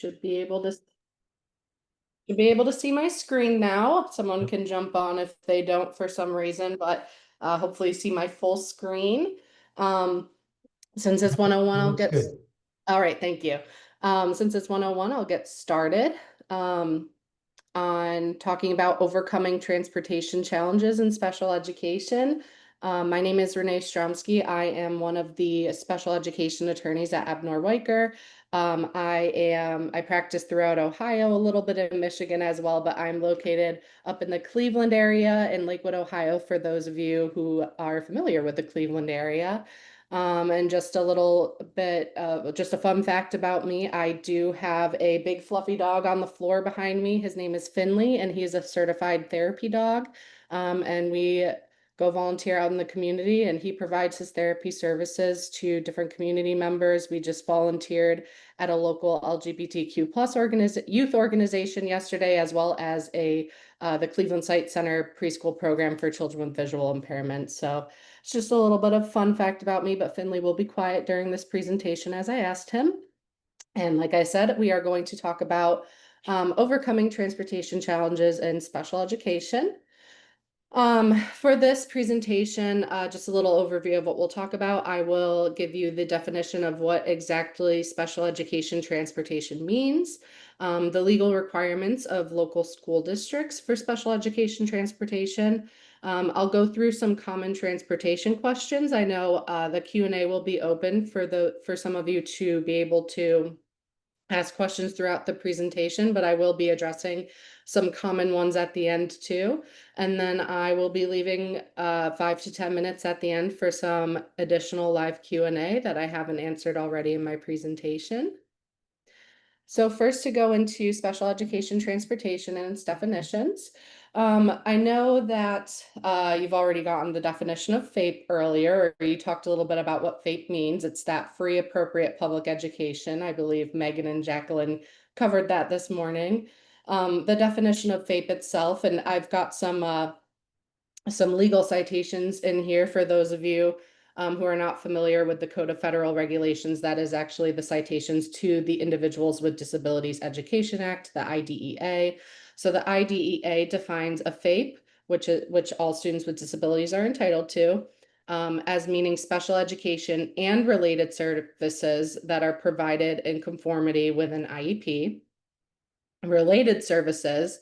Should be able to see my screen now. Someone can jump on if they don't for some reason, but hopefully see my full screen. Since it's 101, I'll Looks get good. all right, thank you. Since it's 101, I'll get started on talking about overcoming transportation challenges in special education. My name is Renee Stromsky. I am one of the special education attorneys at Abner Weicker. I practice throughout Ohio, a little bit in Michigan as well, but I'm located up in the Cleveland area in Lakewood, Ohio, for those of you who are familiar with the Cleveland area. And just a little bit of just a fun fact about me. I do have a big fluffy dog on the floor behind me. His name is Finley, and he's a certified therapy dog. And we go volunteer out in the community, and he provides his therapy services to different community members. We just volunteered at a local LGBTQ plus youth organization yesterday, as well as the Cleveland Sight Center preschool program for children with visual impairment. So it's just a little bit of fun fact about me, but Finley will be quiet during this presentation as I asked him. And like I said, we are going to talk about overcoming transportation challenges in special education. For this presentation, just a little overview of what we'll talk about. I will give you the definition of what exactly special education transportation means, the legal requirements of local school districts for special education transportation. I'll go through some common transportation questions. I know the Q&A will be open for some of you to be able to ask questions throughout the presentation, but I will be addressing some common ones at the end too. And then I will be leaving 5 to 10 minutes at the end for some additional live Q&A that I haven't answered already in my presentation. So first, to go into special education transportation and its definitions. I know that you've already gotten the definition of FAPE earlier, or you talked a little bit about what FAPE means. It's that free, appropriate public education. I believe Megan and Jacqueline covered that this morning. The definition of FAPE itself, and I've got some legal citations in here for those of you who are not familiar with the Code of Federal Regulations. That is actually the citations to the Individuals with Disabilities Education Act, the IDEA. So the IDEA defines a FAPE, which all students with disabilities are entitled to, as meaning special education and related services that are provided in conformity with an IEP. Related services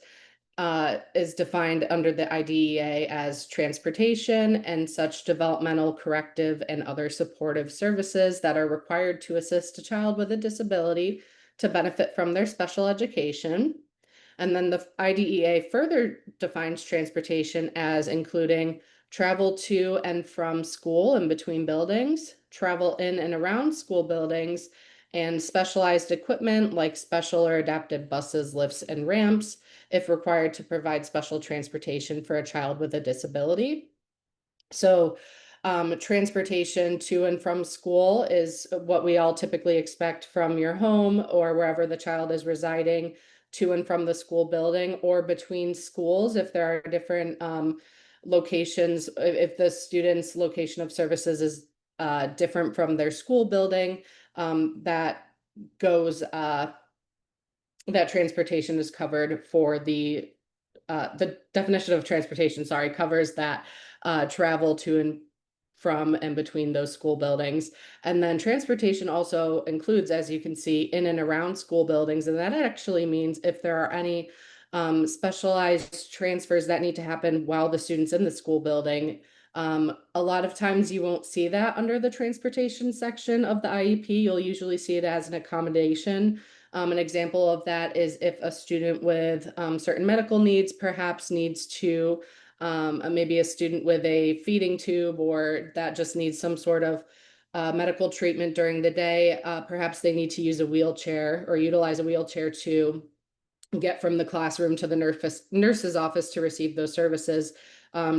is defined under the IDEA as transportation and such developmental, corrective, and other supportive services that are required to assist a child with a disability to benefit from their special education. And then the IDEA further defines transportation as including travel to and from school and between buildings, travel in and around school buildings, and specialized equipment like special or adapted buses, lifts, and ramps, if required to provide special transportation for a child with a disability. So transportation to and from school is what we all typically expect from your home or wherever the child is residing, to and from the school building, or between schools if there are different locations, if the student's location of services is different from their school building, that goes that transportation is covered for the definition of transportation, sorry, covers that travel to and from and between those school buildings. And then transportation also includes, as you can see, in and around school buildings. And that actually means if there are any specialized transfers that need to happen while the student's in the school building. A lot of times you won't see that under the transportation section of the IEP. You'll usually see it as an accommodation. An example of that is if a student with certain medical needs perhaps needs to, maybe a student with a feeding tube, or that just needs some sort of medical treatment during the day, perhaps they need to use a wheelchair or utilize a wheelchair to get from the classroom to the nurse's office to receive those services.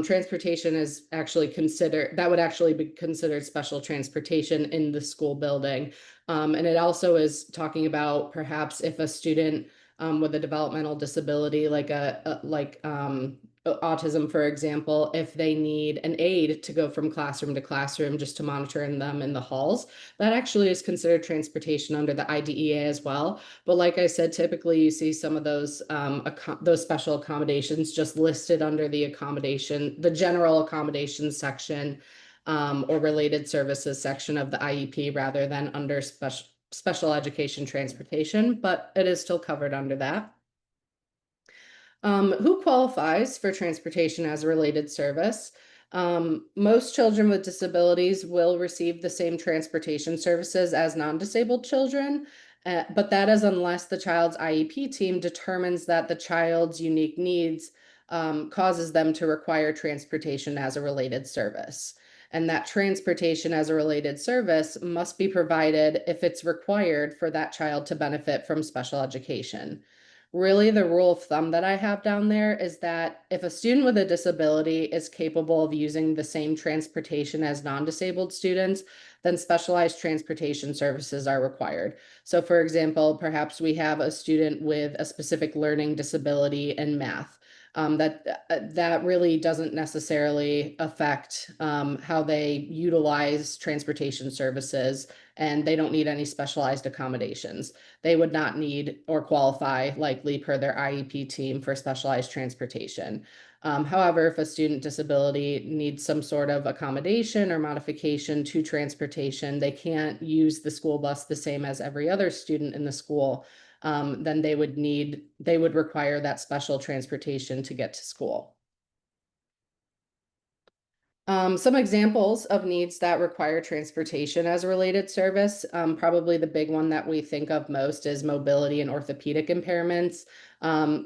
Transportation is actually that would actually be considered special transportation in the school building. And it also is talking about perhaps if a student with a developmental disability, like autism, for example, if they need an aide to go from classroom to classroom just to monitor them in the halls, that actually is considered transportation under the IDEA as well. But like I said, typically you see some of those special accommodations just listed under the general accommodations section, or related services section of the IEP rather than under special education transportation, but it is still covered under that. Who qualifies for transportation as a related service? Most children with disabilities will receive the same transportation services as non-disabled children, but that is unless the child's IEP team determines that the child's unique needs causes them to require transportation as a related service. And that transportation as a related service must be provided if it's required for that child to benefit from special education. Really, the rule of thumb that I have down there is that if a student with a disability is capable of using the same transportation as non-disabled students, then specialized transportation services are required. So for example, perhaps we have a student with a specific learning disability in math. That really doesn't necessarily affect how they utilize transportation services, and they don't need any specialized accommodations. They would not need or qualify likely per their IEP team for specialized transportation. However, if a student disability needs some sort of accommodation or modification to transportation, they can't use the school bus the same as every other student in the school, then they would require that special transportation to get to school. Some examples of needs that require transportation as a related service. Probably the big one that we think of most is mobility and orthopedic impairments.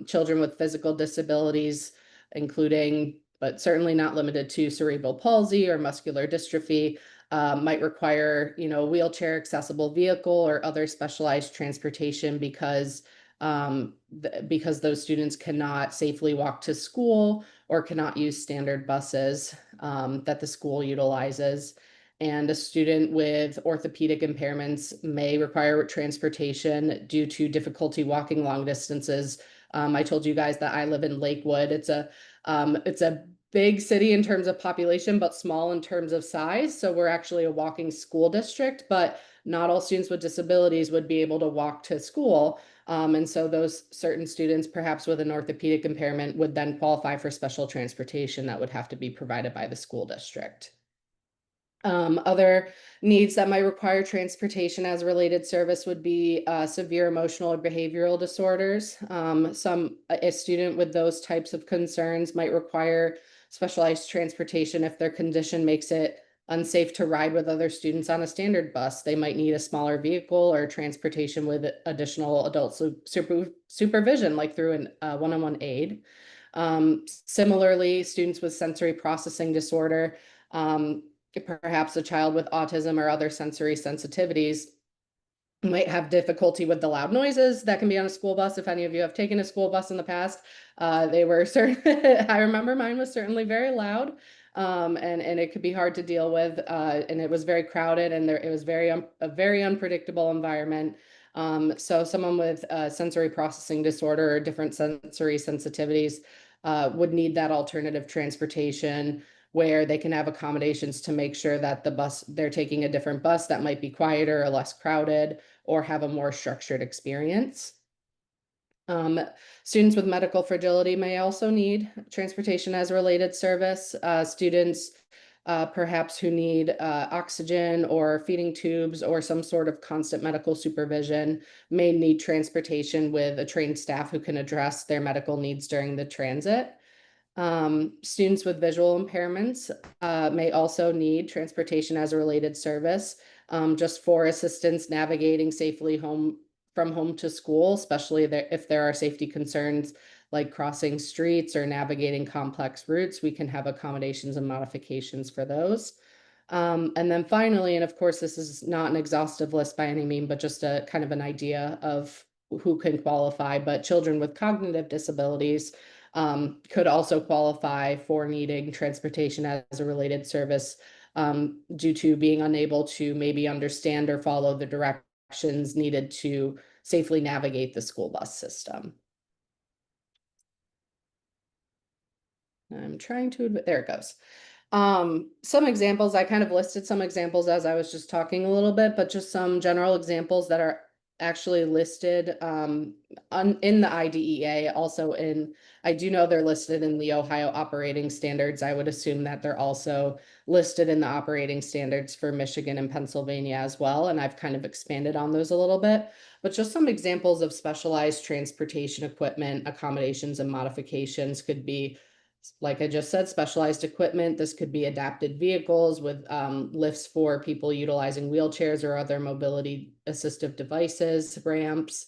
Children with physical disabilities, including, but certainly not limited to, cerebral palsy or muscular dystrophy, might require, a wheelchair accessible vehicle or other specialized transportation because those students cannot safely walk to school or cannot use standard buses that the school utilizes. And a student with orthopedic impairments may require transportation due to difficulty walking long distances. I told you guys that I live in Lakewood. It's a big city in terms of population, but small in terms of size. So we're actually a walking school district, but not all students with disabilities would be able to walk to school. And so those certain students, perhaps with an orthopedic impairment, would then qualify for special transportation that would have to be provided by the school district. Other needs that might require transportation as a related service would be severe emotional or behavioral disorders. A student with those types of concerns might require specialized transportation if their condition makes it unsafe to ride with other students on a standard bus. They might need a smaller vehicle or transportation with additional adult supervision, like through a one-on-one aid. Similarly, students with sensory processing disorder, perhaps a child with autism or other sensory sensitivities, might have difficulty with the loud noises that can be on a school bus. If any of you have taken a school bus in the past, they were I remember mine was certainly very loud, and it could be hard to deal with, and it was very crowded, and it was a very unpredictable environment. So someone with sensory processing disorder or different sensory sensitivities would need that alternative transportation where they can have accommodations to make sure that they're taking a different bus that might be quieter or less crowded or have a more structured experience. Students with medical fragility may also need transportation as a related service. Students perhaps who need oxygen or feeding tubes or some sort of constant medical supervision may need transportation with a trained staff who can address their medical needs during the transit. Students with visual impairments may also need transportation as a related service, just for assistance navigating safely from home to school, especially if there are safety concerns like crossing streets or navigating complex routes. We can have accommodations and modifications for those. And then finally, and of course, this is not an exhaustive list by any means, but just a kind of an idea of who can qualify, but children with cognitive disabilities could also qualify for needing transportation as a related service due to being unable to maybe understand or follow the directions needed to safely navigate the school bus system. I'm trying to, there it goes. Some examples, I kind of listed some examples as I was just talking a little bit, but just some general examples that are actually listed in the IDEA, also in, I do know they're listed in the Ohio operating standards. I would assume that they're also listed in the operating standards for Michigan and Pennsylvania as well. And I've kind of expanded on those a little bit, but just some examples of specialized transportation equipment, accommodations, and modifications could be, like I just said, specialized equipment. This could be adapted vehicles with lifts for people utilizing wheelchairs or other mobility assistive devices, ramps,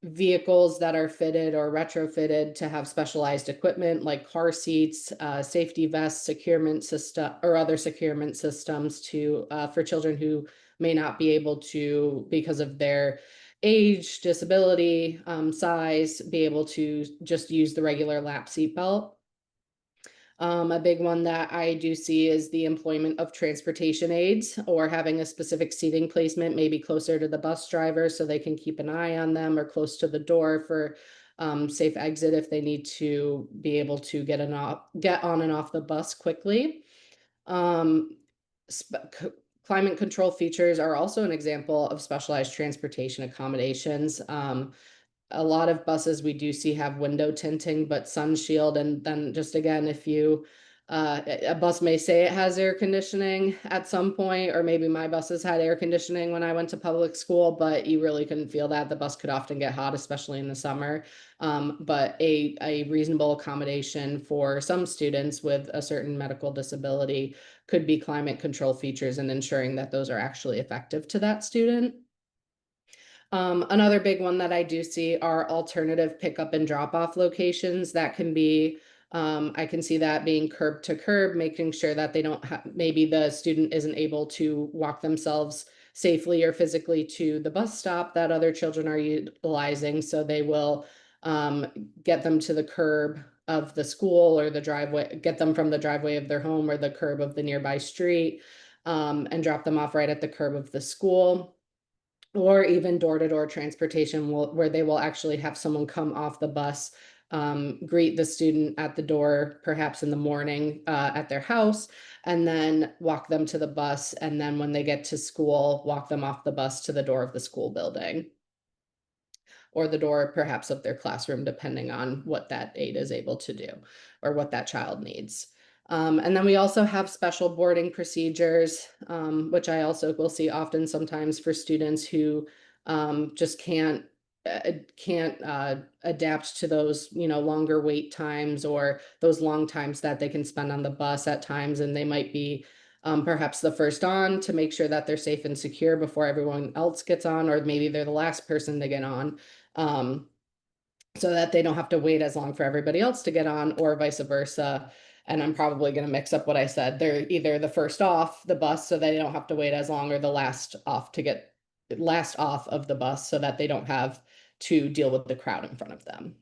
vehicles that are fitted or retrofitted to have specialized equipment like car seats, safety vests, securement system, or other securement systems to for children who may not be able to, because of their age, disability, size, be able to just use the regular lap seat belt. A big one that I do see is the employment of transportation aides or having a specific seating placement, maybe closer to the bus driver so they can keep an eye on them, or close to the door for safe exit if they need to be able to get on and off the bus quickly. Um, Climate control features are also an example of specialized transportation accommodations. A lot of buses we do see have window tinting, but sun shield. And then just again, if you, a bus may say it has air conditioning at some point, or maybe my buses had air conditioning when I went to public school, but you really couldn't feel that. The bus could often get hot, especially in the summer. But a reasonable accommodation for some students with a certain medical disability could be climate control features and ensuring that those are actually effective to that student. Another big one that I do see are alternative pickup and drop off locations that can be, I can see that being curb to curb, making sure that they don't have, maybe the student isn't able to walk themselves safely or physically to the bus stop that other children are utilizing. So they will get them to the curb of the school or the driveway, get them from the driveway of their home or the curb of the nearby street, and drop them off right at the curb of the school. Or even door-to-door transportation where they will actually have someone come off the bus, greet the student at the door, perhaps in the morning at their house, and then walk them to the bus. And then when they get to school, walk them off the bus to the door of the school building, or the door perhaps of their classroom, depending on what that aide is able to do or what that child needs. And then we also have special boarding procedures, which I also will see often sometimes for students who just can't adapt to those, longer wait times or those long times that they can spend on the bus at times, and they might be perhaps the first on to make sure that they're safe and secure before everyone else gets on, or maybe they're the last person to get on. Um, so that they don't have to wait as long for everybody else to get on, or vice versa. And I'm probably going to mix up what I said. They're either the first off the bus so they don't have to wait as long, or the last off of the bus so that they don't have to deal with the crowd in front of them.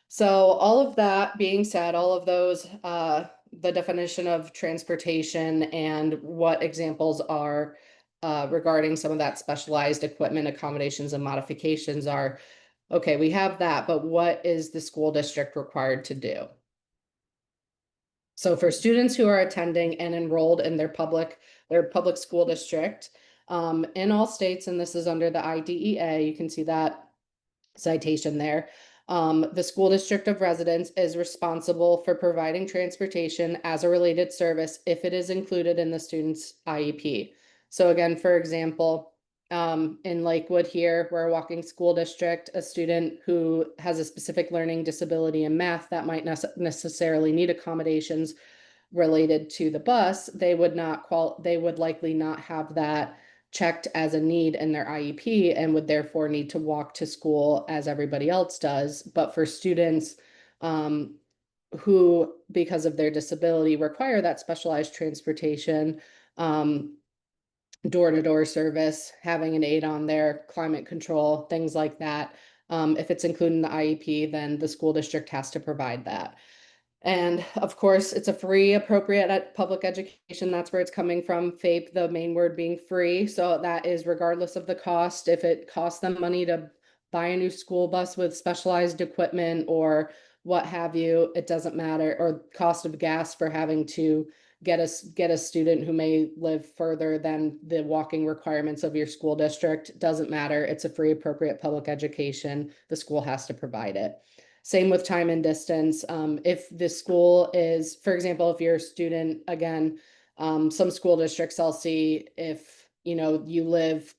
So all of that being said, all of those, the definition of transportation and what examples are regarding some of that specialized equipment, accommodations, and modifications are, okay, we have that, but what is the school district required to do? So for students who are attending and enrolled in their public school district, in all states, and this is under the IDEA, you can see that citation there. The school district of residence is responsible for providing transportation as a related service if it is included in the student's IEP. So again, for example, in Lakewood here, we're a walking school district, a student who has a specific learning disability in math that might necessarily need accommodations related to the bus, they would likely not have that checked as a need in their IEP and would therefore need to walk to school as everybody else does. But for students who, because of their disability, require that specialized transportation, door-to-door service, having an aide on there, climate control, things like that. If it's included in the IEP, then the school district has to provide that. And of course, it's a free, appropriate public education. That's where it's coming from. FAPE, the main word being free. So that is regardless of the cost. If it costs them money to buy a new school bus with specialized equipment or what have you, it doesn't matter, or cost of gas for having to get a student who may live further than the walking requirements of your school district, doesn't matter. It's a free, appropriate public education. The school has to provide it. Same with time and distance. If the school is, for example, if you're a student, again, some school districts I'll see, if you live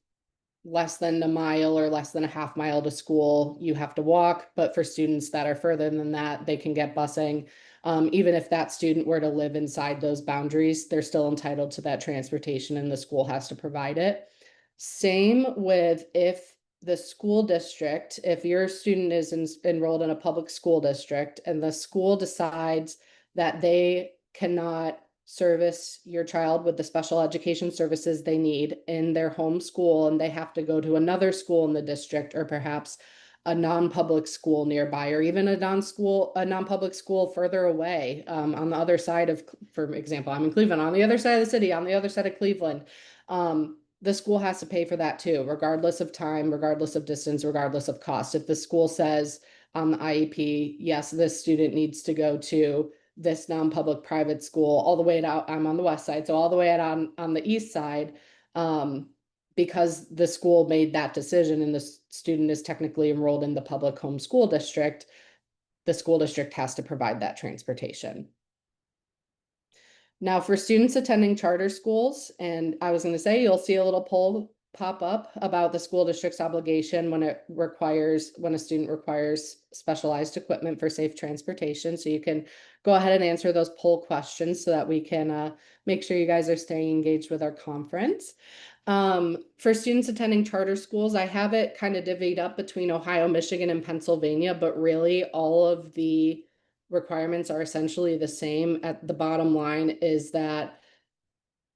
less than a mile or less than a half mile to school, you have to walk. But for students that are further than that, they can get busing. Even if that student were to live inside those boundaries, they're still entitled to that transportation and the school has to provide it. Same with if the school district, if your student is enrolled in a public school district and the school decides that they cannot service your child with the special education services they need in their home school, and they have to go to another school in the district, or perhaps a non-public school nearby, or even a non-public school further away, on the other side of, for example, I'm in Cleveland, on the other side of the city, on the other side of Cleveland, the school has to pay for that too, regardless of time, regardless of distance, regardless of cost. If the school says on the IEP, yes, this student needs to go to this non-public private school all the way out, I'm on the west side, so all the way out on the east side, because the school made that decision and the student is technically enrolled in the public home school district, the school district has to provide that transportation. Now, for students attending charter schools, and I was going to say, you'll see a little poll pop up about the school district's obligation when a student requires specialized equipment for safe transportation. So you can go ahead and answer those poll questions so that we can make sure you guys are staying engaged with our conference. For students attending charter schools, I have it kind of divvied up between Ohio, Michigan, and Pennsylvania, but really all of the requirements are essentially the same. At the bottom line is that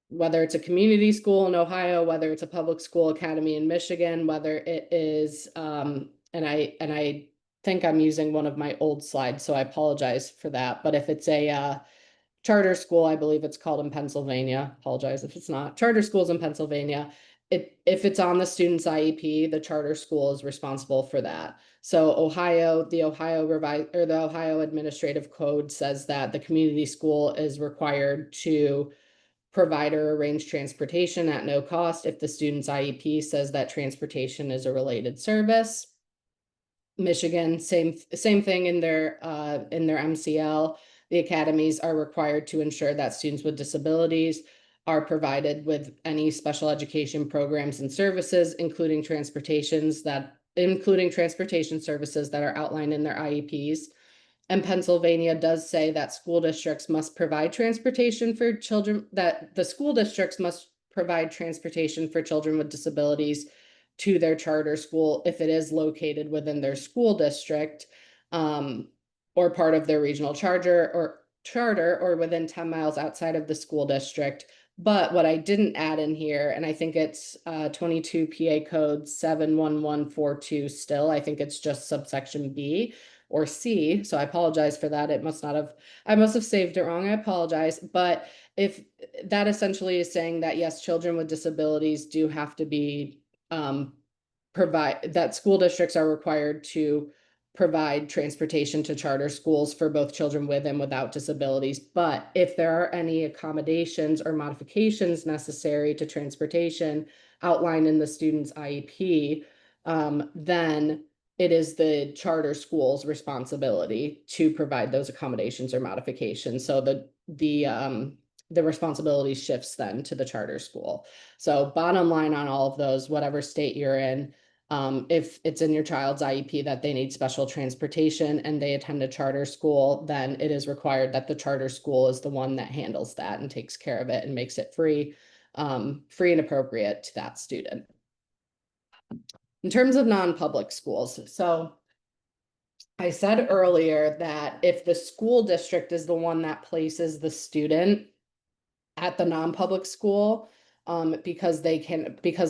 whether it's a community school in Ohio, whether it's a public school academy in Michigan, whether it is, and I think I'm using one of my old slides, so I apologize for that. But if it's a charter school, I believe it's called in Pennsylvania, apologize if it's not, charter schools in Pennsylvania, if it's on the student's IEP, the charter school is responsible for that. So the Ohio Administrative Code says that the community school is required to provide or arrange transportation at no cost if the student's IEP says that transportation is a related service. Michigan, same thing in their MCL. The academies are required to ensure that students with disabilities are provided with any special education programs and services, including transportation services that are outlined in their IEPs. And Pennsylvania does say that school districts must provide transportation for children, that the school districts must provide transportation for children with disabilities to their charter school if it is located within their school district, or part of their regional charter or within 10 miles outside of the school district. But what I didn't add in here, and I think it's 22 PA code 71142 still, I think it's just subsection B or C. So I apologize for that. I must have saved it wrong. I apologize. But if that essentially is saying that, yes, children with disabilities do have to be that school districts are required to provide transportation to charter schools for both children with and without disabilities. But if there are any accommodations or modifications necessary to transportation outlined in the student's IEP, then it is the charter school's responsibility to provide those accommodations or modifications. So the responsibility shifts then to the charter school. So bottom line on all of those, whatever state you're in, if it's in your child's IEP that they need special transportation and they attend a charter school, then it is required that the charter school is the one that handles that and takes care of it and makes it free and appropriate to that student. In terms of non-public schools, so I said earlier that if the school district is the one that places the student at the non-public school, because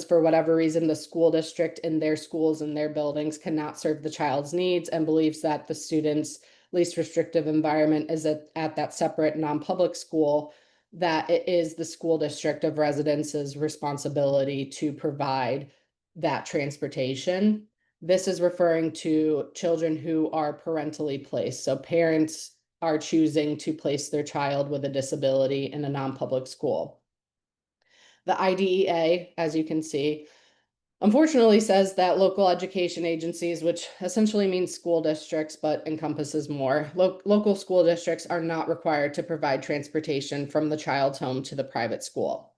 for whatever reason, the school district in their schools and their buildings cannot serve the child's needs and believes that the student's least restrictive environment is at that separate non-public school, that it is the school district of residence's responsibility to provide that transportation. This is referring to children who are parentally placed. So parents are choosing to place their child with a disability in a non-public school. The IDEA, as you can see, unfortunately says that local education agencies, which essentially means school districts but encompasses more, local school districts are not required to provide transportation from the child's home to the private school.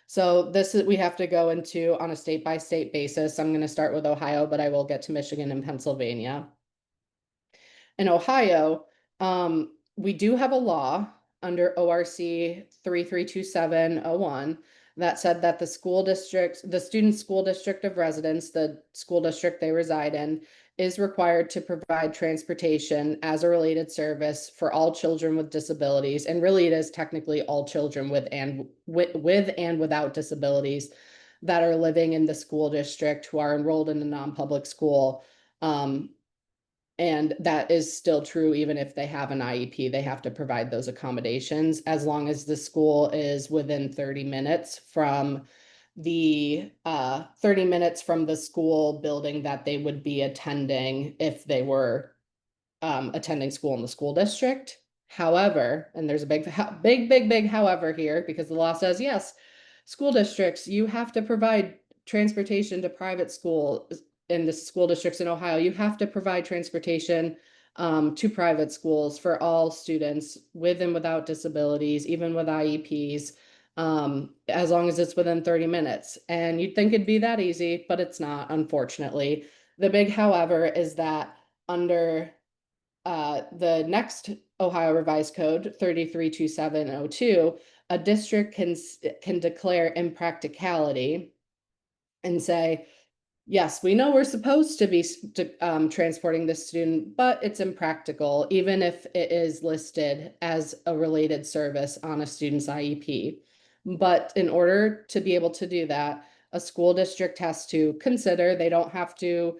So this is, we have to go into on a state-by-state basis. I'm going to start with Ohio, but I will get to Michigan and Pennsylvania. In Ohio, we do have a law under ORC 332701 that said that the school district, the student school district of residence, the school district they reside in, is required to provide transportation as a related service for all children with disabilities. And really, it is technically all children with and without disabilities that are living in the school district who are enrolled in a non-public school. And that is still true even if they have an IEP, they have to provide those accommodations as long as the school is within 30 minutes from the 30 minutes from the school building that they would be attending if they were attending school in the school district. However, and there's a big however here, because the law says, yes, school districts, you have to provide transportation to private school in the school districts in Ohio. You have to provide transportation to private schools for all students with and without disabilities, even with IEPs, as long as it's within 30 minutes. And you'd think it'd be that easy, but it's not, unfortunately. The big however is that under the next Ohio Revised Code 332702, a district can declare impracticality and say, yes, we know we're supposed to be transporting this student, but it's impractical, even if it is listed as a related service on a student's IEP. But in order to be able to do that, a school district has to consider, they don't have to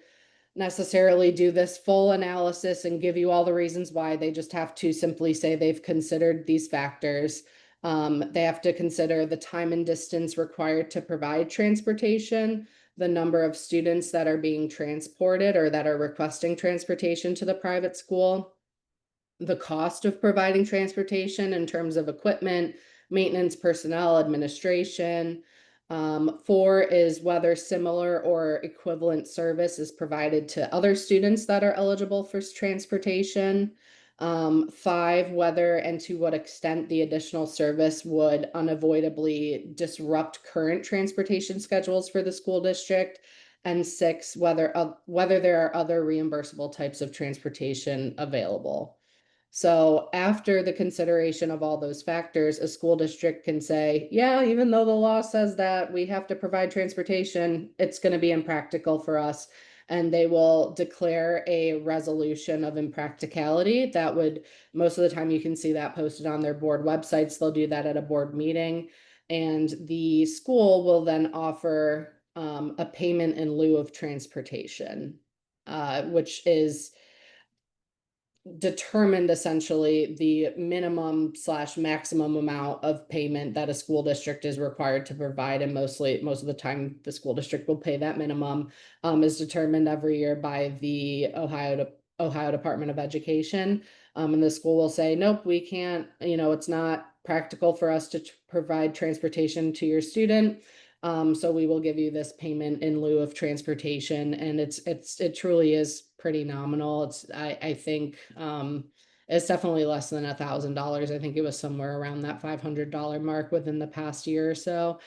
necessarily do this full analysis and give you all the reasons why. They just have to simply say they've considered these factors. They have to consider the time and distance required to provide transportation, the number of students that are being transported or that are requesting transportation to the private school, the cost of providing transportation in terms of equipment, maintenance, personnel, administration. 4 is whether similar or equivalent service is provided to other students that are eligible for transportation. 5, whether and to what extent the additional service would unavoidably disrupt current transportation schedules for the school district. And 6, whether there are other reimbursable types of transportation available. So after the consideration of all those factors, a school district can say, yeah, even though the law says that we have to provide transportation, it's going to be impractical for us. And they will declare a resolution of impracticality that would, most of the time you can see that posted on their board websites. They'll do that at a board meeting. And the school will then offer a payment in lieu of transportation, which is determined essentially the minimum slash maximum amount of payment that a school district is required to provide. And most of the time, the school district will pay that minimum, is determined every year by the Ohio Department of Education. And the school will say, nope, we can't, it's not practical for us to provide transportation to your student. So we will give you this payment in lieu of transportation, and it truly is pretty nominal. I think it's definitely less than $1,000. I think it was somewhere around that $500 mark within the past year or so,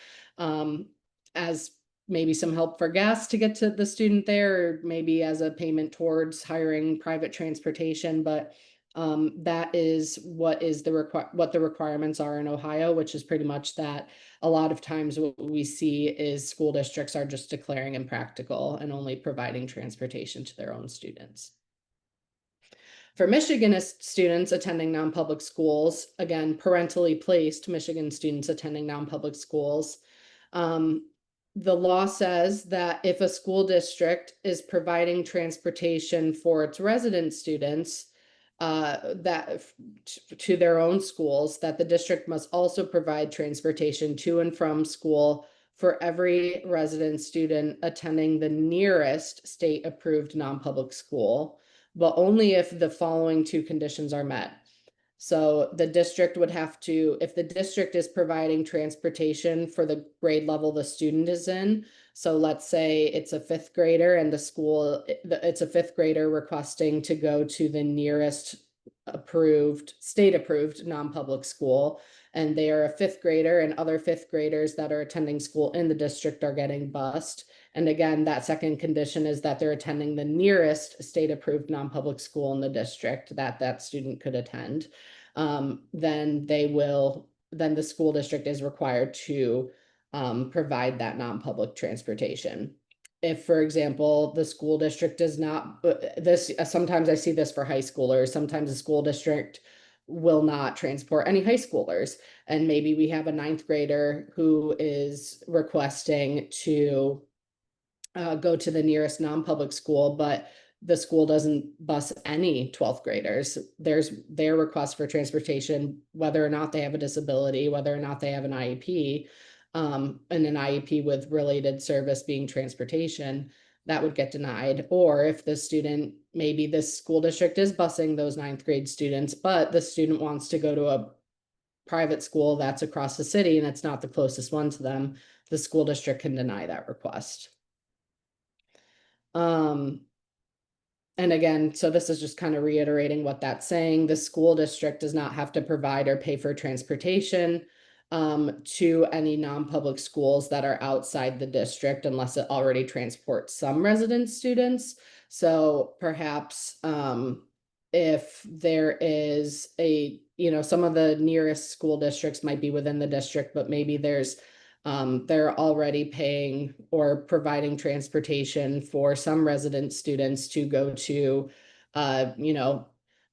as maybe some help for gas to get to the student there, or maybe as a payment towards hiring private transportation. But that is what the requirements are in Ohio, which is pretty much that. A lot of times what we see is school districts are just declaring impractical and only providing transportation to their own students. For Michigan students attending non-public schools, again, parentally placed Michigan students attending non-public schools, the law says that if a school district is providing transportation for its resident students, that to their own schools, that the district must also provide transportation to and from school for every resident student attending the nearest state-approved non-public school, but only if the following two conditions are met. So the district would have to, if the district is providing transportation for the grade level the student is in, so let's say it's a fifth grader and the school, it's a fifth grader requesting to go to the nearest approved, state-approved non-public school, and they are a fifth grader, and other fifth graders that are attending school in the district are getting bused. And again, that second condition is that they're attending the nearest state-approved non-public school in the district that that student could attend. Then the school district is required to provide that non-public transportation. If, for example, the school district does not, sometimes I see this for high schoolers, sometimes the school district will not transport any high schoolers. And maybe we have a ninth grader who is requesting to go to the nearest non-public school, but the school doesn't bus any 12th graders. There's their request for transportation, whether or not they have a disability, whether or not they have an IEP, and an IEP with related service being transportation, that would get denied. Or if the student, maybe this school district is busing those ninth grade students, but the student wants to go to a private school that's across the city and it's not the closest one to them, the school district can deny that request. And again, so this is just kind of reiterating what that's saying. The school district does not have to provide or pay for transportation to any non-public schools that are outside the district unless it already transports some resident students. So perhaps if there is a, some of the nearest school districts might be within the district, but maybe they're already paying or providing transportation for some resident students to go to,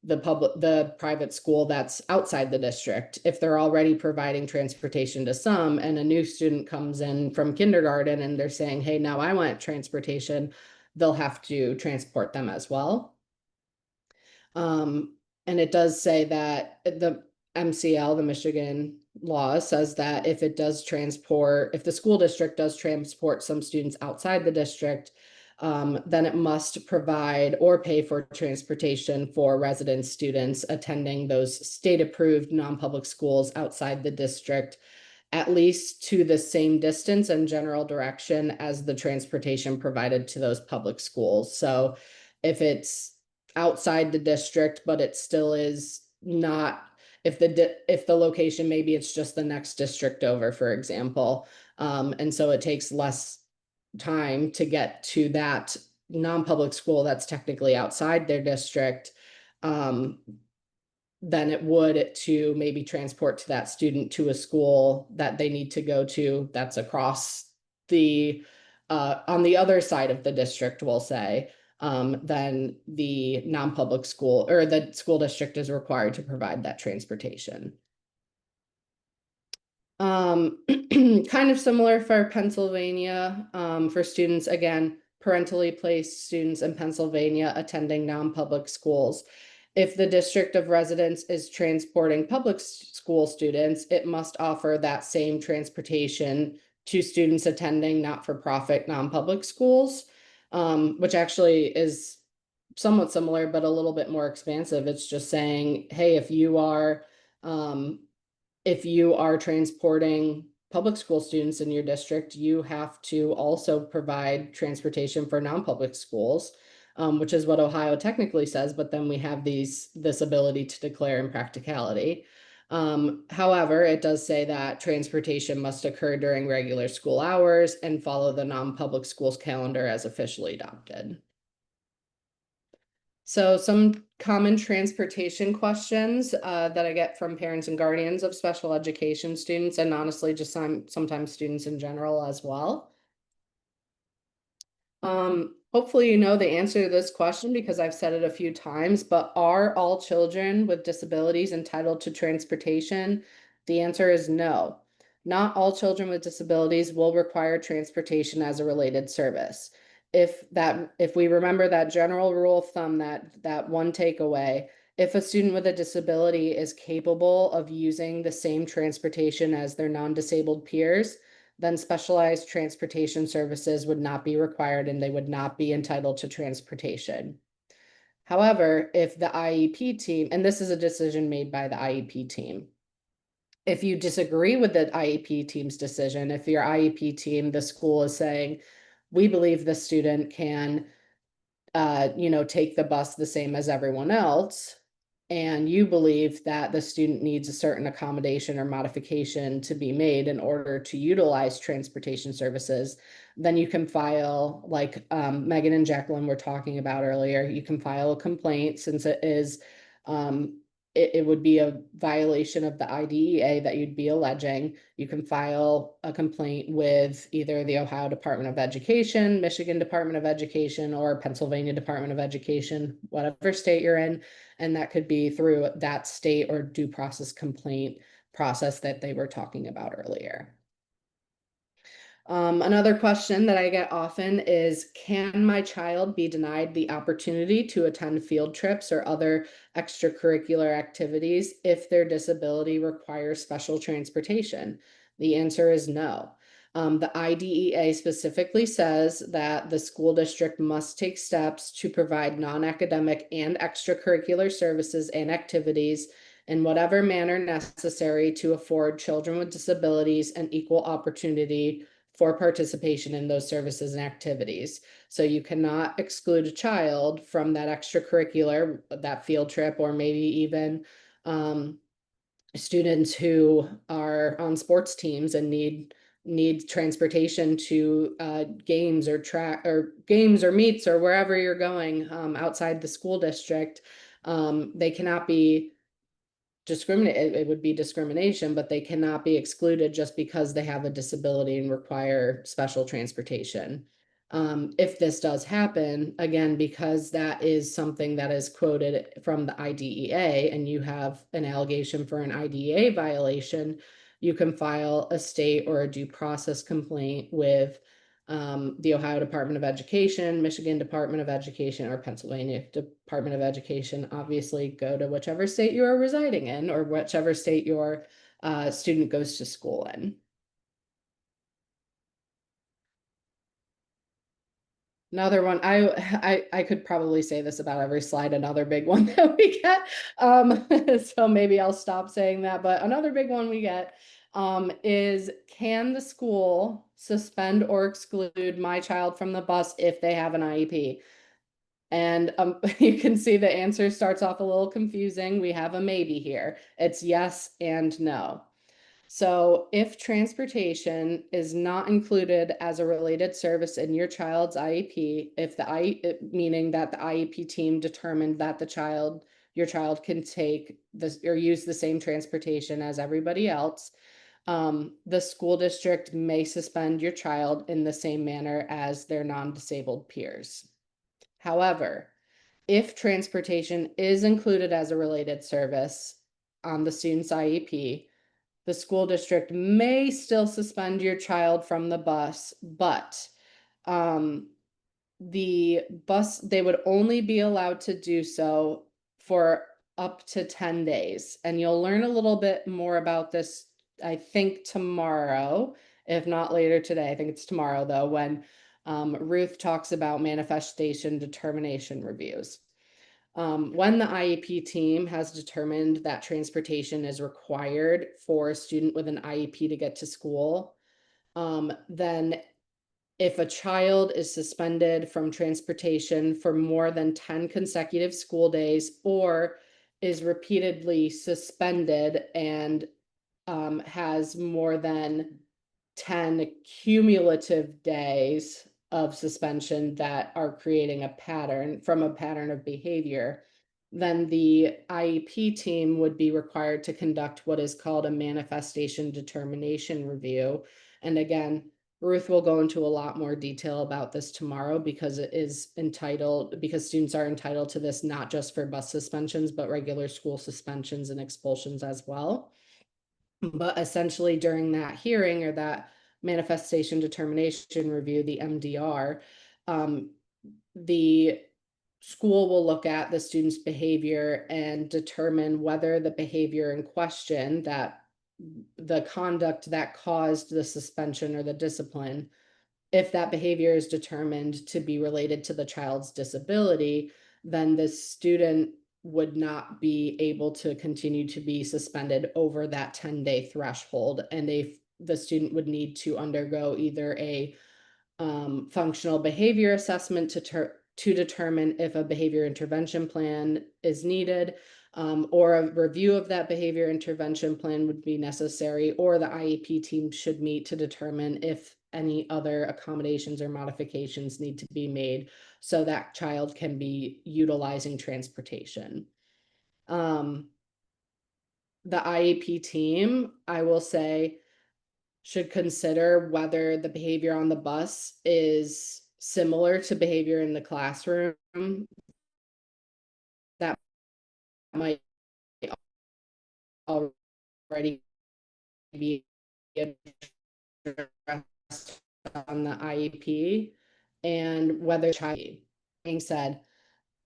the private school that's outside the district. If they're already providing transportation to some and a new student comes in from kindergarten and they're saying, hey, now I want transportation, they'll have to transport them as well. And it does say that the MCL, the Michigan law, says that if it does transport, if the school district does transport some students outside the district, then it must provide or pay for transportation for resident students attending those state-approved non-public schools outside the district, at least to the same distance and general direction as the transportation provided to those public schools. So if it's outside the district, but it still is not, if the location, maybe it's just the next district over, for example, and so it takes less time to get to that non-public school that's technically outside their district, than it would to maybe transport to that student to a school that they need to go to that's across the on the other side of the district, we'll say, then the non-public school or the school district is required to provide that transportation. Kind of similar for Pennsylvania, for students, again, parentally placed students in Pennsylvania attending non-public schools. If the district of residence is transporting public school students, it must offer that same transportation to students attending not-for-profit non-public schools, which actually is somewhat similar, but a little bit more expansive. It's just saying, hey, if you are transporting public school students in your district, you have to also provide transportation for non-public schools, which is what Ohio technically says, but then we have this ability to declare in practicality. However, it does say that transportation must occur during regular school hours and follow the non-public schools calendar as officially adopted. So some common transportation questions that I get from parents and guardians of special education students, and honestly, just sometimes students in general as well. Hopefully you know the answer to this question because I've said it a few times, but are all children with disabilities entitled to transportation? The answer is no. Not all children with disabilities will require transportation as a related service. If we remember that general rule of thumb, that one takeaway, if a student with a disability is capable of using the same transportation as their non-disabled peers, then specialized transportation services would not be required and they would not be entitled to transportation. However, if the IEP team, and this is a decision made by the IEP team, if you disagree with the IEP team's decision, if your IEP team, the school is saying, we believe the student can, take the bus the same as everyone else, and you believe that the student needs a certain accommodation or modification to be made in order to utilize transportation services, then you can file, like Megan and Jacqueline were talking about earlier, you can file a complaint since it is it would be a violation of the IDEA that you'd be alleging. You can file a complaint with either the Ohio Department of Education, Michigan Department of Education, or Pennsylvania Department of Education, whatever state you're in. And that could be through that state or due process complaint process that they were talking about earlier. Another question that I get often is, can my child be denied the opportunity to attend field trips or other extracurricular activities if their disability requires special transportation? The answer is no. The IDEA specifically says that the school district must take steps to provide non-academic and extracurricular services and activities in whatever manner necessary to afford children with disabilities an equal opportunity for participation in those services and activities. So you cannot exclude a child from that extracurricular, that field trip, or maybe even students who are on sports teams and need transportation to games or track or games or meets or wherever you're going outside the school district. They cannot be discriminate, it would be discrimination, but they cannot be excluded just because they have a disability and require special transportation. If this does happen, again, because that is something that is quoted from the IDEA and you have an allegation for an IDEA violation, you can file a state or a due process complaint with the Ohio Department of Education, Michigan Department of Education, or Pennsylvania Department of Education. Obviously, go to whichever state you are residing in or whichever state your student goes to school in. Another one, I could probably say this about every slide, another big one that we get. So maybe I'll stop saying that, but another big one we get is, can the school suspend or exclude my child from the bus if they have an IEP? And you can see the answer starts off a little confusing. We have a maybe here. It's yes and no. So if transportation is not included as a related service in your child's IEP, if meaning that the IEP team determined that your child can take this or use the same transportation as everybody else, the school district may suspend your child in the same manner as their non-disabled peers. However, if transportation is included as a related service on the student's IEP, the school district may still suspend your child from the bus, but they would only be allowed to do so for up to 10 days. And you'll learn a little bit more about this, I think, tomorrow, if not later today. I think it's tomorrow, though, when Ruth talks about manifestation determination reviews. When the IEP team has determined that transportation is required for a student with an IEP to get to school, then if a child is suspended from transportation for more than 10 consecutive school days or is repeatedly suspended and has more than 10 cumulative days of suspension that are creating a pattern of behavior, then the IEP team would be required to conduct what is called a manifestation determination review. And again, Ruth will go into a lot more detail about this tomorrow because students are entitled to this not just for bus suspensions, but regular school suspensions and expulsions as well. But essentially during that hearing or that manifestation determination review, the MDR, the school will look at the student's behavior and determine whether the behavior in question that the conduct that caused the suspension or the discipline, if that behavior is determined to be related to the child's disability, then the student would not be able to continue to be suspended over that 10-day threshold. And the student would need to undergo either a functional behavior assessment to determine if a behavior intervention plan is needed, or a review of that behavior intervention plan would be necessary, or the IEP team should meet to determine if any other accommodations or modifications need to be made so that child can be utilizing transportation. The IEP team, I will say, should consider whether the behavior on the bus is similar to behavior in the classroom. That might already be addressed on the IEP, and whether child. Being said,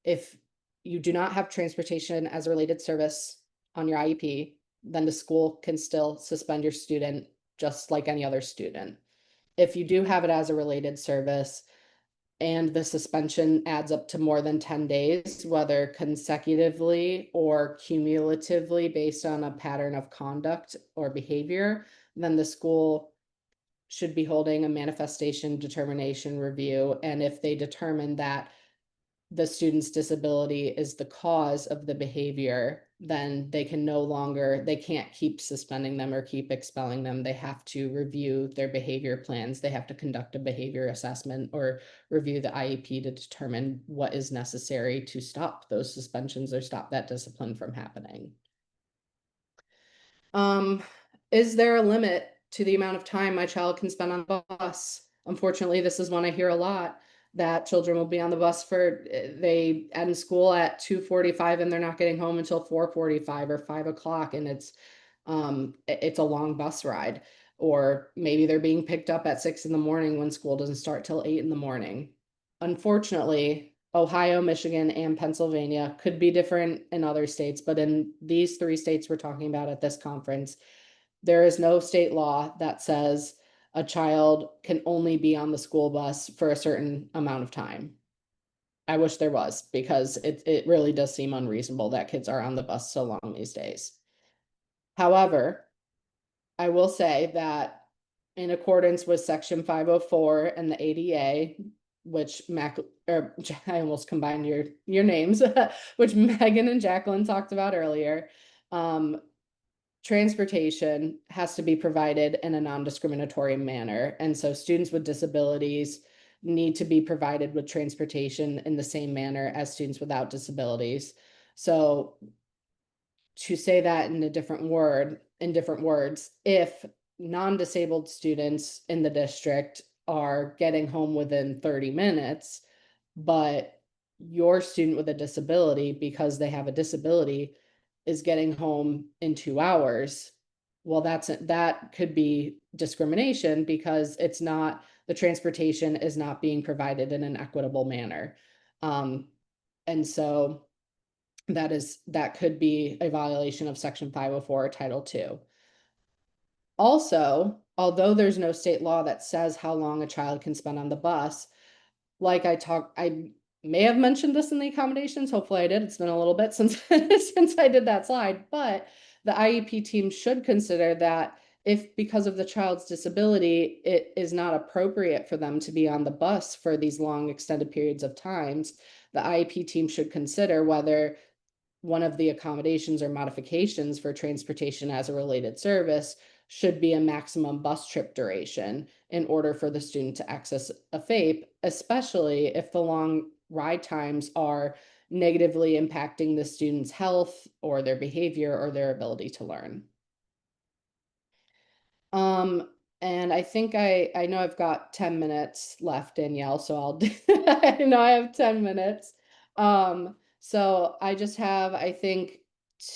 if you do not have transportation as a related service on your IEP, then the school can still suspend your student just like any other student. If you do have it as a related service and the suspension adds up to more than 10 days, whether consecutively or cumulatively based on a pattern of conduct or behavior, then the school should be holding a manifestation determination review. And if they determine that the student's disability is the cause of the behavior, then they can't keep suspending them or keep expelling them. They have to review their behavior plans. They have to conduct a behavior assessment or review the IEP to determine what is necessary to stop those suspensions or stop that discipline from happening. Is there a limit to the amount of time my child can spend on the bus? Unfortunately, this is one I hear a lot, that children will be on the bus they end school at 2:45 and they're not getting home until 4:45 or 5 o'clock, and it's a long bus ride. Or maybe they're being picked up at 6 in the morning when school doesn't start till 8 in the morning. Unfortunately, Ohio, Michigan, and Pennsylvania could be different in other states, but in these 3 states we're talking about at this conference, there is no state law that says a child can only be on the school bus for a certain amount of time. I wish there was, because it really does seem unreasonable that kids are on the bus so long these days. However, I will say that in accordance with Section 504 and the ADA, which I almost combined your names, which Megan and Jacqueline talked about earlier, transportation has to be provided in a non-discriminatory manner. And so students with disabilities need to be provided with transportation in the same manner as students without disabilities. So to say that in different words, if non-disabled students in the district are getting home within 30 minutes, but your student with a disability, because they have a disability, is getting home in 2 hours, well, that could be discrimination, because the transportation is not being provided in an equitable manner. And so that could be a violation of Section 504 Title II. Also, although there's no state law that says how long a child can spend on the bus, I may have mentioned this in the accommodations. Hopefully I did. It's been a little bit since since I did that slide, but the IEP team should consider that if, because of the child's disability, it is not appropriate for them to be on the bus for these long extended periods of times, the IEP team should consider whether one of the accommodations or modifications for transportation as a related service should be a maximum bus trip duration in order for the student to access a FAPE, especially if the long ride times are negatively impacting the student's health or their behavior or their ability to learn. And I think I know I've got 10 minutes left, Danielle, so I know I have 10 minutes. So I just have, I think,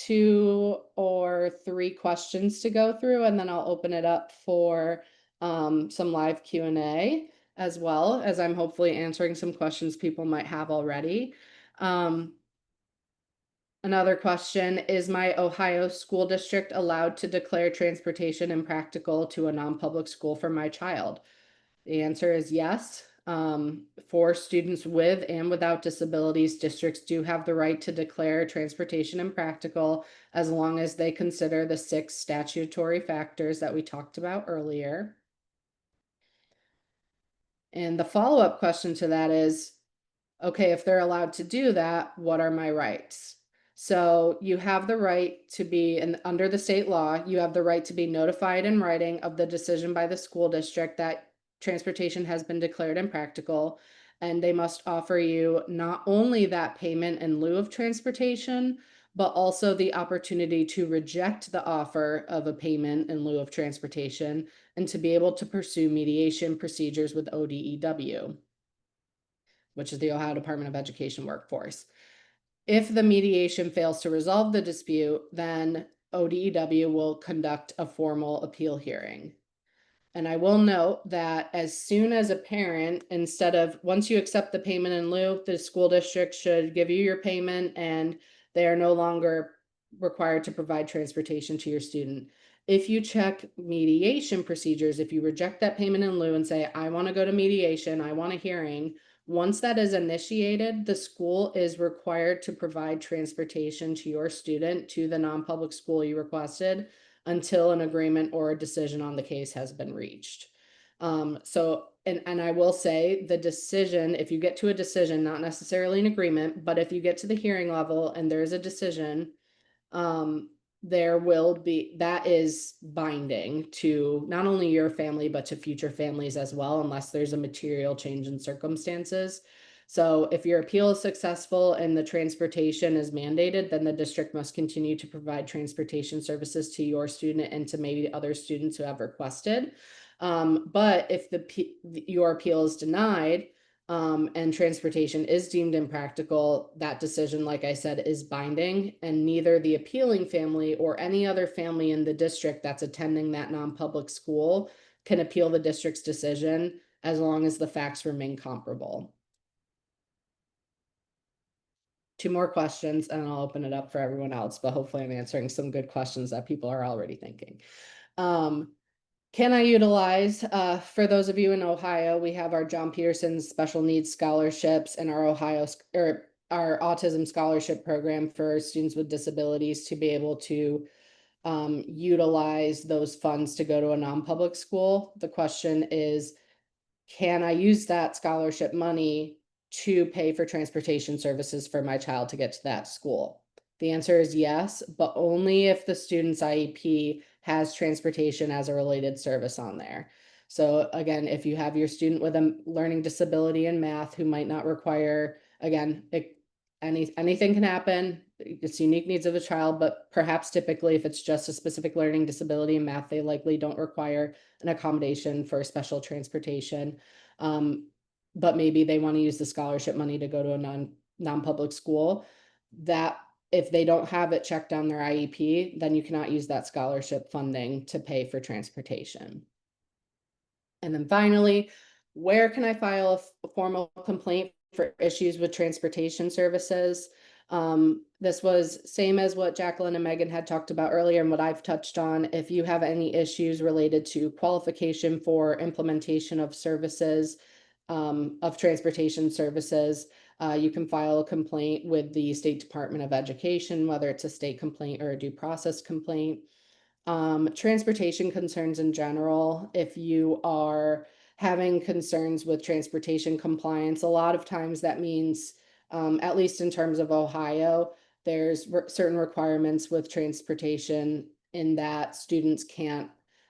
2 or 3 questions to go through, and then I'll open it up for some live Q&A, as well as I'm hopefully answering some questions people might have already. Another question, is my Ohio school district allowed to declare transportation impractical to a non-public school for my child? The answer is yes. For students with and without disabilities, districts do have the right to declare transportation impractical as long as they consider the 6 statutory factors that we talked about earlier. And the follow-up question to that is, okay, if they're allowed to do that, what are my rights? So you have the right to be, and under the state law, you have the right to be notified in writing of the decision by the school district that transportation has been declared impractical. And they must offer you not only that payment in lieu of transportation, but also the opportunity to reject the offer of a payment in lieu of transportation and to be able to pursue mediation procedures with ODEW, which is the Ohio Department of Education Workforce. If the mediation fails to resolve the dispute, then ODEW will conduct a formal appeal hearing. And I will note that as soon as a parent, instead of, once you accept the payment in lieu, the school district should give you your payment and they are no longer required to provide transportation to your student. If you check mediation procedures, if you reject that payment in lieu and say, I want to go to mediation, I want a hearing, once that is initiated, the school is required to provide transportation to your student to the non-public school you requested until an agreement or a decision on the case has been reached. And I will say the decision, if you get to a decision, not necessarily an agreement, but if you get to the hearing level and there's a decision, there will be, that is binding to not only your family, but to future families as well, unless there's a material change in circumstances. So if your appeal is successful and the transportation is mandated, then the district must continue to provide transportation services to your student and to maybe other students who have requested. But if your appeal is denied, and transportation is deemed impractical, that decision, like I said, is binding, and neither the appealing family or any other family in the district that's attending that non-public school can appeal the district's decision as long as the facts remain comparable. 2 more questions and I'll open it up for everyone else, but hopefully I'm answering some good questions that people are already thinking. Can I utilize, for those of you in Ohio, we have our John Peterson Special Needs Scholarships and our or our Autism Scholarship Program for students with disabilities to be able to utilize those funds to go to a non-public school. The question is, can I use that scholarship money to pay for transportation services for my child to get to that school? The answer is yes, but only if the student's IEP has transportation as a related service on there. So again, if you have your student with a learning disability in math who might not require, again, anything can happen. It's unique needs of a child, but perhaps typically if it's just a specific learning disability in math, they likely don't require an accommodation for special transportation. But maybe they want to use the scholarship money to go to a non-public school. That if they don't have it checked on their IEP, then you cannot use that scholarship funding to pay for transportation. And then finally, where can I file a formal complaint for issues with transportation services? This was same as what Jacqueline and Megan had talked about earlier and what I've touched on. If you have any issues related to qualification for implementation of services, of transportation services, you can file a complaint with the State Department of Education, whether it's a state complaint or a due process complaint. Transportation concerns in general, if you are having concerns with transportation compliance, a lot of times that means, at least in terms of Ohio, there's certain requirements with transportation in that students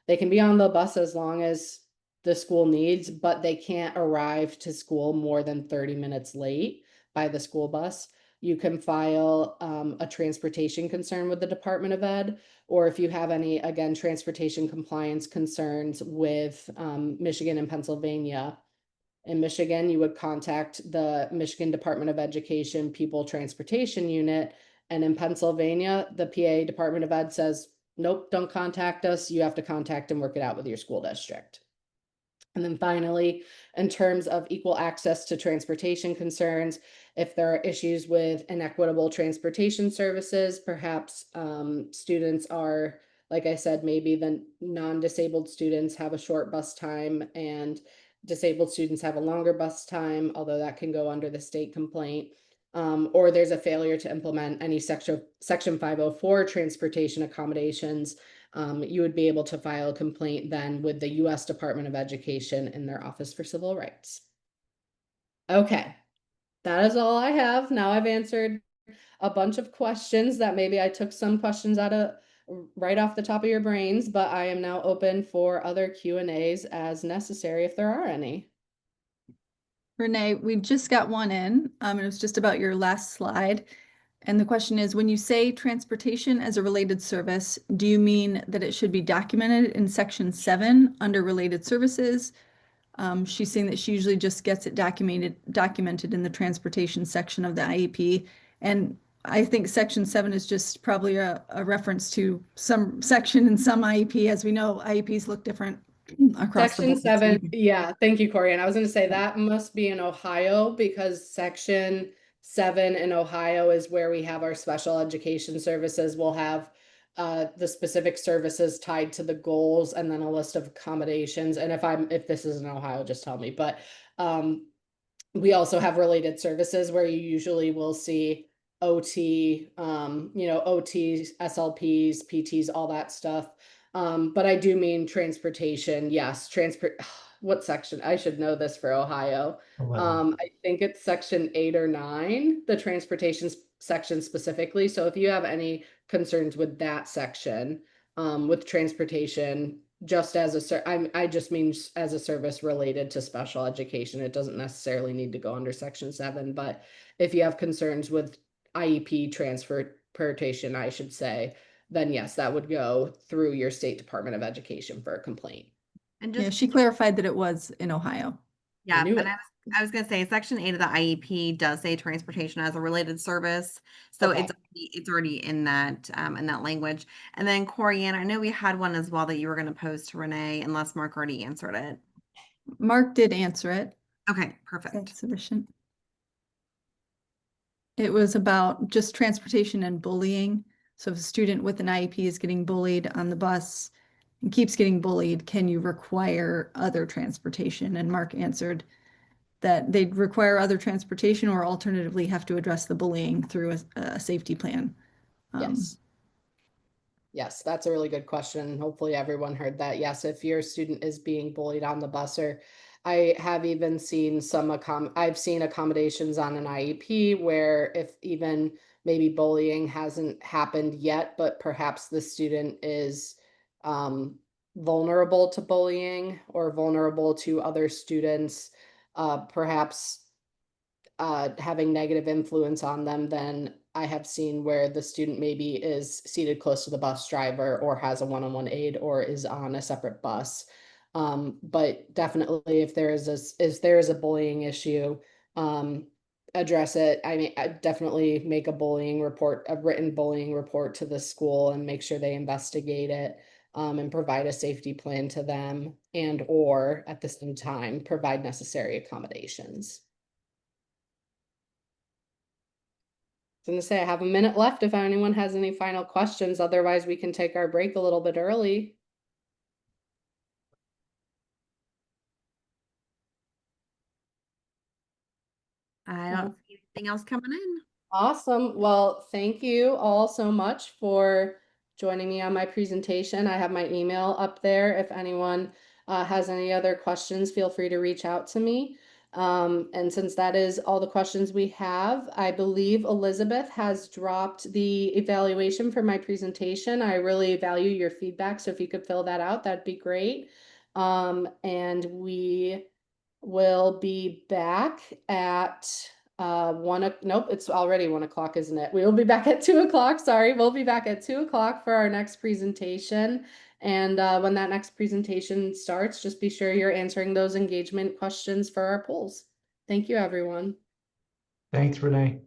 they can be on the bus as long as the school needs, but they can't arrive to school more than 30 minutes late by the school bus. You can file a transportation concern with the Department of Ed, or if you have any, again, transportation compliance concerns with Michigan and Pennsylvania. In Michigan, you would contact the Michigan Department of Education People Transportation Unit. And in Pennsylvania, the PA Department of Ed says, nope, don't contact us. You have to contact and work it out with your school district. And then finally, in terms of equal access to transportation concerns, if there are issues with inequitable transportation services, perhaps students are, like I said, maybe the non-disabled students have a short bus time and disabled students have a longer bus time, although that can go under the state complaint. Or there's a failure to implement any section 504 transportation accommodations, you would be able to file a complaint then with the US Department of Education in their Office for Civil Rights. Okay, that is all I have. Now I've answered a bunch of questions that maybe I took some questions out of right off the top of your brains, but I am now open for other Q&As as necessary if there are any. Renee, we just got one in. It was just about your last slide. And the question is, when you say transportation as a related service, do you mean that it should be documented in section 7 under related services? She's saying that she usually just gets it documented in the transportation section of the IEP. And I think section 7 is just probably a reference to some section in some IEP. As we know, IEPs look different across the Section board. 7, yeah, thank you, Corey. And I was going to say that must be in Ohio because Section 7 in Ohio is where we have our special education services. We'll have the specific services tied to the goals and then a list of accommodations. And if this is in Ohio, just tell me. But we also have related services where you usually will see OT, OTs, SLPs, PTs, all that stuff. But I do mean transportation. Yes, what section? I should know this for Ohio. I think it's section 8 or 9, the transportation section specifically. So if you have any concerns with that section, with transportation, just as I just mean as a service related to special education. It doesn't necessarily need to go under section 7, but if you have concerns with IEP transportation, I should say, then yes, that would go through your state Department of Education for a complaint. And Yeah, just, she clarified that it was in Ohio. yeah, knew and it. I was gonna say section 8 of the IEP does say transportation as a related service. So Okay. it's already in that language. And then Corianne, I know we had one as well that you were gonna pose to Renee, unless Mark already answered it. Mark did answer it. Okay, perfect. That's sufficient. It was about just transportation and bullying. So if a student with an IEP is getting bullied on the bus and keeps getting bullied, can you require other transportation? And Mark answered that they'd require other transportation or alternatively have to address the bullying through a safety plan. Yes. Yes, that's a really good question. Hopefully everyone heard that. Yes, if your student is being bullied on the bus, or I have even seen I've seen accommodations on an IEP where if even maybe bullying hasn't happened yet, but perhaps the student is vulnerable to bullying or vulnerable to other students, perhaps having negative influence on them, then I have seen where the student maybe is seated close to the bus driver or has a one-on-one aide or is on a separate bus. But definitely if there is a bullying issue, address it. I mean, I definitely make a written bullying report to the school and make sure they investigate it, and provide a safety plan to them and or at the same time provide necessary accommodations. I was gonna say I have a minute left if anyone has any final questions. Otherwise, we can take our break a little bit early. I don't see anything else coming in. Awesome. Well, thank you all so much for joining me on my presentation. I have my email up there. If anyone has any other questions, feel free to reach out to me. And since that is all the questions we have, I believe Elizabeth has dropped the evaluation for my presentation. I really value your feedback, so if you could fill that out, that'd be great. And we will be back at nope, it's already 1 o'clock, isn't it? We will be back at 2 o'clock. Sorry, we'll be back at 2 o'clock for our next presentation. And when that next presentation starts, just be sure you're answering those engagement questions for our polls. Thank you, everyone. Thanks, Renee.